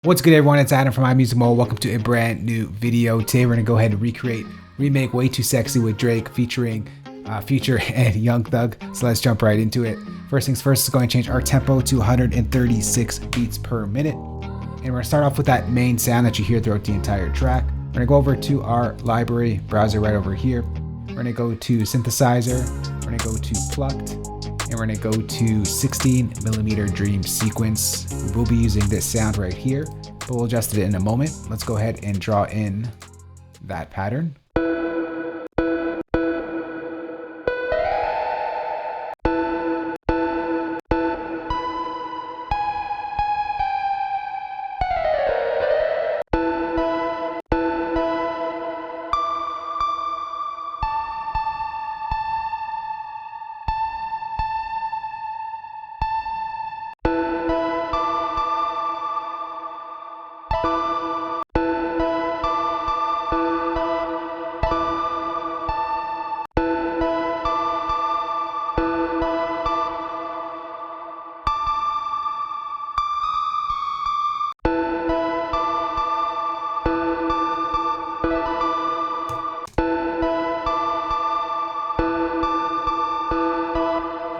What's good, everyone? It's Adam from imamusicmogul. Welcome to a brand new video. Today we're gonna go ahead and recreate Remake Way Too Sexy with Drake featuring Future and Young Thug. So let's jump right into it. First things first, is going to change our tempo to 136 beats per minute. And we're gonna start off with that main sound that you hear throughout the entire track. We're gonna go over to our library browser right over here. We're gonna go to synthesizer. We're gonna go to plucked. And we're gonna go to 16mm dream sequence. We'll be using this sound right here, but we'll adjust it in a moment. Let's go ahead and draw in that pattern.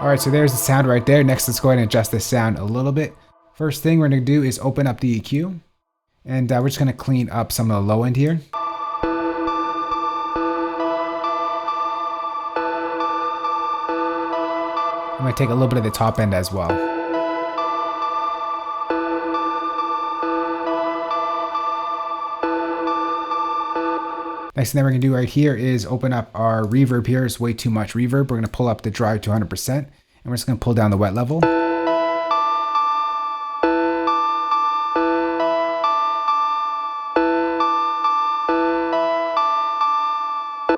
All right, so there's the sound right there. Next, let's go ahead and adjust this sound a little bit. First thing we're gonna do is open up the EQ, and we're just gonna clean up some of the low end here. I'm gonna take a little bit of the top end as well. Next thing that we're gonna do right here is open up our reverb here. It's way too much reverb. We're gonna pull up the drive to 100%, and we're just gonna pull down the wet level.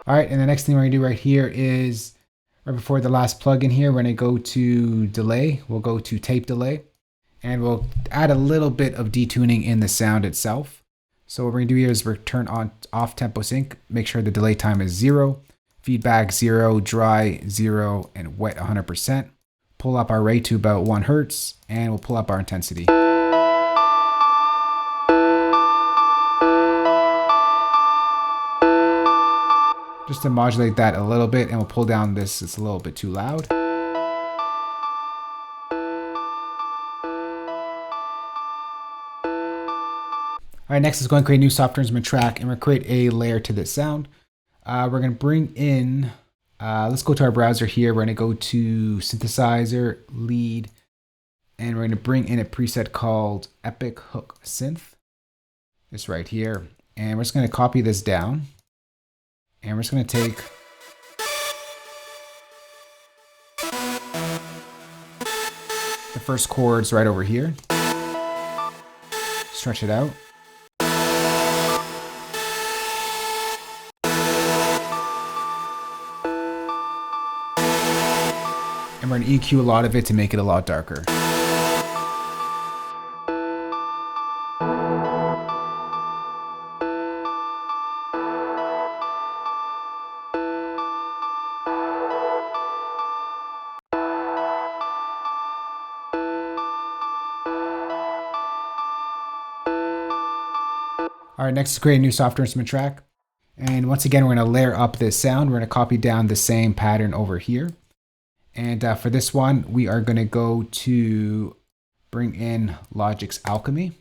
All right, and the next thing we're gonna do right here is, right before the last plugin here, we're gonna go to delay. We'll go to tape delay, and we'll add a little bit of detuning in the sound itself. So what we're gonna do here is we're turn on off tempo sync, make sure the delay time is 0, feedback 0, dry 0, and wet 100%. Pull up our rate to about 1 Hertz, and we'll pull up our intensity. Just to modulate that a little bit, and we'll pull down this, it's a little bit too loud. All right, next is going to create a new software instrument track, and we're going to create a layer to this sound. We're going to bring in, let's go to our browser here. We're going to go to synthesizer, lead, and we're going to bring in a preset called Epic Hook Synth. This right here. And we're just going to copy this down. And we're just going to take the first chords right over here. Stretch it out. And we're going to EQ a lot of it to make it a lot darker. All right, next is create a new software instrument track. And once again, we're going to layer up this sound. We're going to copy down the same pattern over here. And for this one, we are going to go to bring in Logic's Alchemy.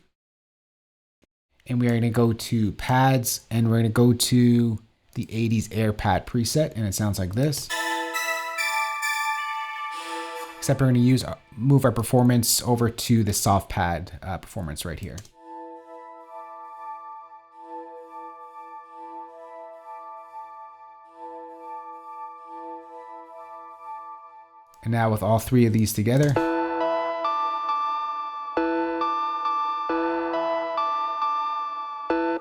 And we are going to go to pads, and we're going to go to the 80s air pad preset, and it sounds like this. Except we're going to move our performance over to the soft pad performance right here. And now with all three of these together,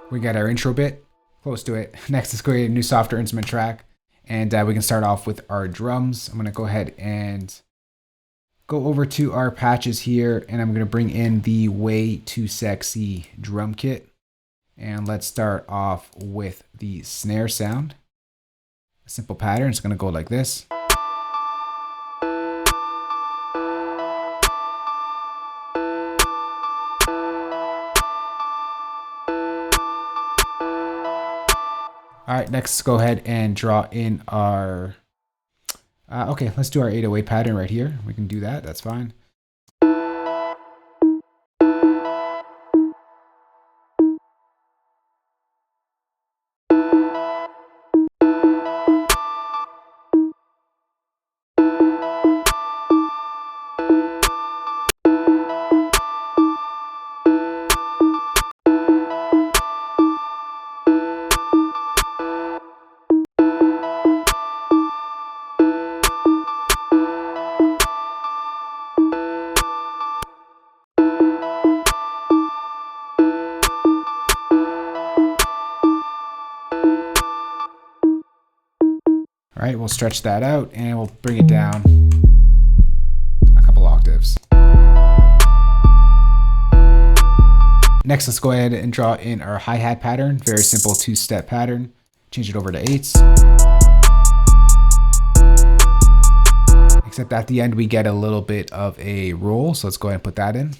we got our intro bit, close to it. Next is create a new software instrument track, and we can start off with our drums. I'm gonna go ahead and go over to our patches here, and I'm gonna bring in the Way Too Sexy drum kit. And let's start off with the snare sound. A simple pattern, it's gonna go like this. All right, next let's go ahead and draw in our, okay, let's do our 808 pattern right here. We can do that, that's fine. All right, we'll stretch that out and we'll bring it down a couple octaves. Next, let's go ahead and draw in our hi-hat pattern. Very simple two-step pattern. Change it over to 8s. Except at the end, we get a little bit of a roll. So let's go ahead and put that in.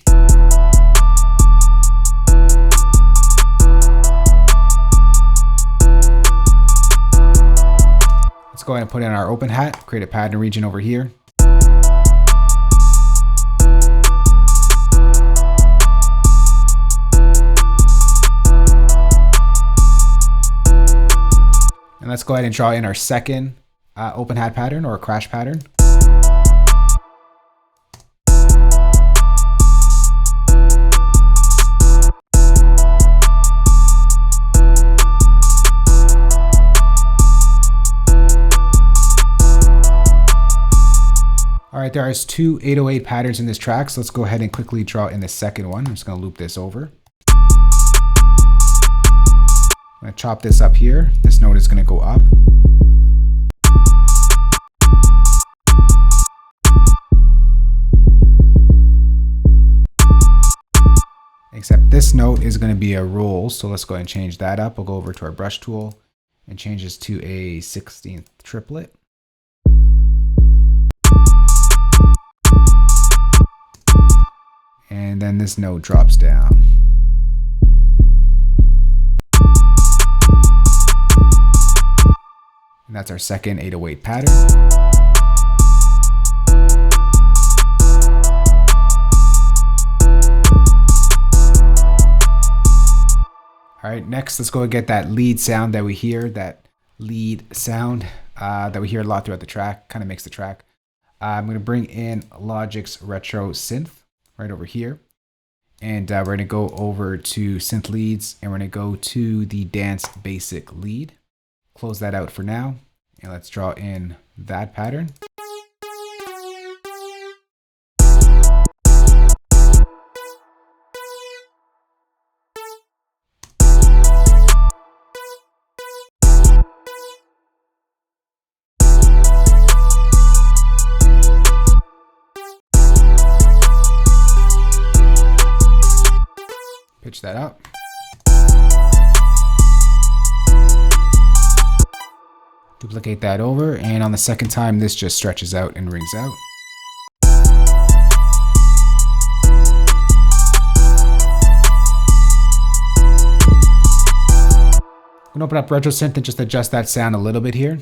Let's go ahead and put in our open hat, create a pattern region over here. And let's go ahead and draw in our second open hat pattern or crash pattern. All right, there are 2 808 patterns in this track, so let's go ahead and quickly draw in the second one. I'm just gonna loop this over. I'm gonna chop this up here. This note is gonna go up. Except this note is gonna be a roll, so let's go ahead and change that up. We'll go over to our brush tool and change this to a 16th triplet. And then this note drops down. And that's our second 808 pattern. All right, next let's go and get that lead sound that we hear, that a lot throughout the track, kind of makes the track. I'm gonna bring in Logic's Retro Synth right over here. And we're gonna go over to synth leads and we're gonna go to the dance basic lead. Close that out for now. And let's draw in that pattern. Pitch that up. Duplicate that over, and on the second time, this just stretches out and rings out. I'm gonna open up Retro Synth and just adjust that sound a little bit here.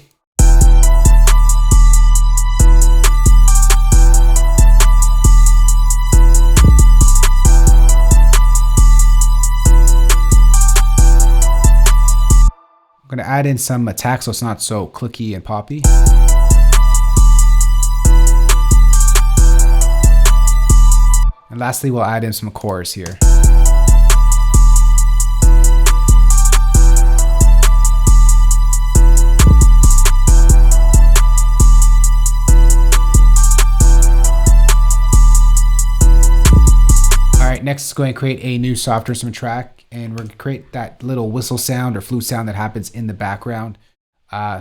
I'm going to add in some attack so it's not so clicky and poppy. And lastly, we'll add in some chorus here. Next, let's go ahead and create a new software instrument track, and we're going to create that little whistle sound or flute sound that happens in the background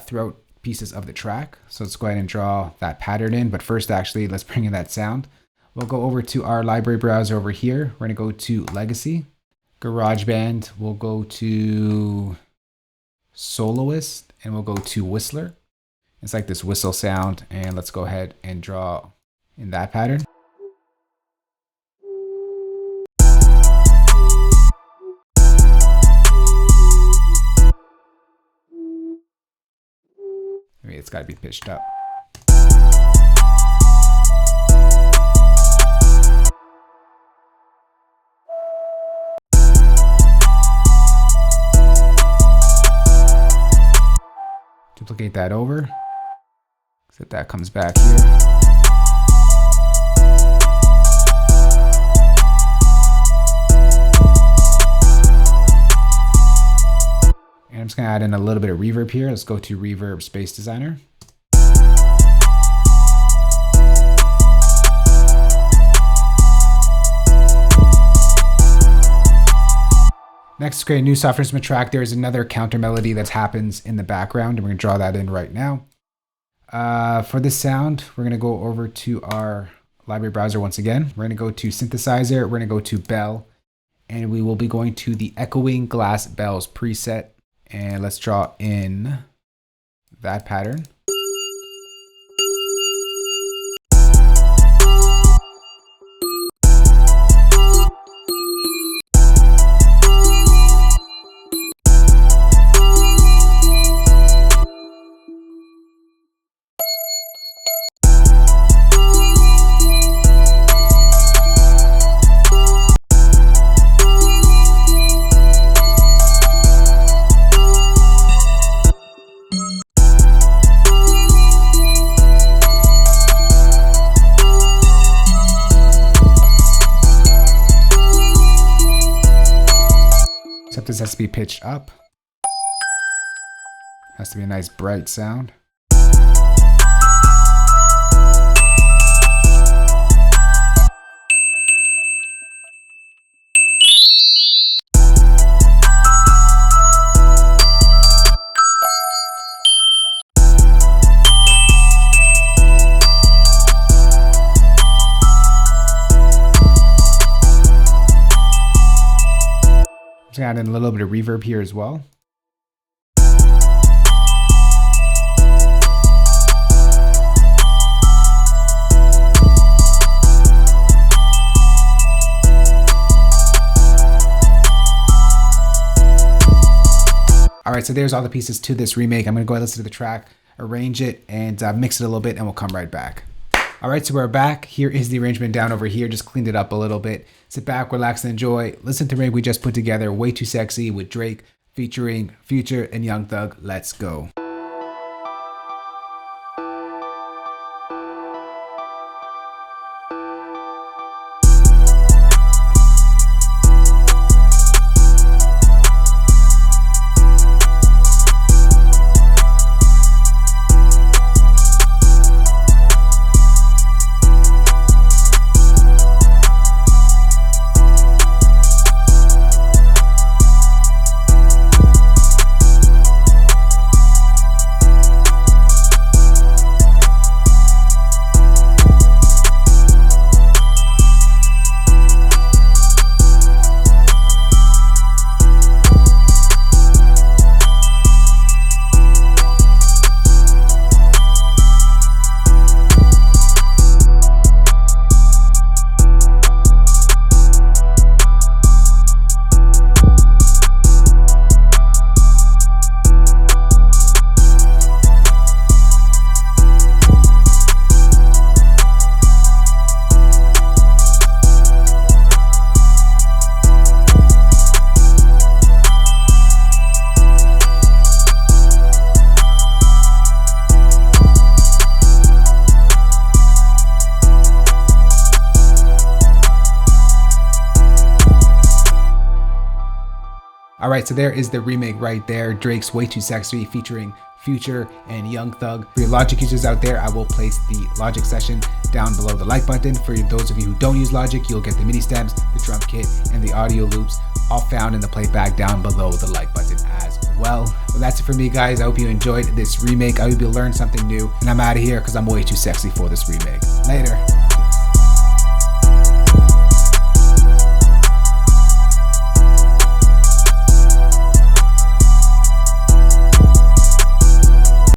throughout pieces of the track. So let's go ahead and draw that pattern in, but first actually let's bring in that sound. We'll go over to our library browser over here. We're going to go to Legacy, GarageBand, we'll go to Soloist, and we'll go to Whistler. It's like this whistle sound, and let's go ahead and draw in that pattern. it's got to be pitched up. Duplicate that over, so that comes back here. And I'm just gonna add in a little bit of reverb here. Let's go to Reverb Space Designer. Next, create a new software instrument track. There's another counter melody that happens in the background, and we're gonna draw that in right now. For this sound, we're gonna go over to our library browser once again. We're gonna go to Synthesizer, we're gonna go to Bell, and we will be going to the Echoing Glass Bells preset. And let's draw in that pattern. Except this has to be pitched up. Has to be a nice bright sound. Add in a little bit of reverb here as well. All right, so there's all the pieces to this remake. I'm gonna go ahead and listen to the track, arrange it, and mix it a little bit, and we'll come right back. All right, so we're back. Here is the arrangement down over here. Just cleaned it up a little bit. Sit back, relax, and enjoy. Listen to the remake we just put together, Way Too Sexy with Drake featuring Future and Young Thug. Let's go. All right, so there is the remake right there. Drake's Way Too Sexy featuring Future and Young Thug. For your Logic users out there, I will place the Logic session down below the like button. For those of you who don't use Logic, you'll get the MIDI stems, the drum kit, and the audio loops all found in the playback down below the like button as well. Well, that's it for me, guys. I hope you enjoyed this remake. I hope you learned something new, and I'm out of here because I'm way too sexy for this remake. Later.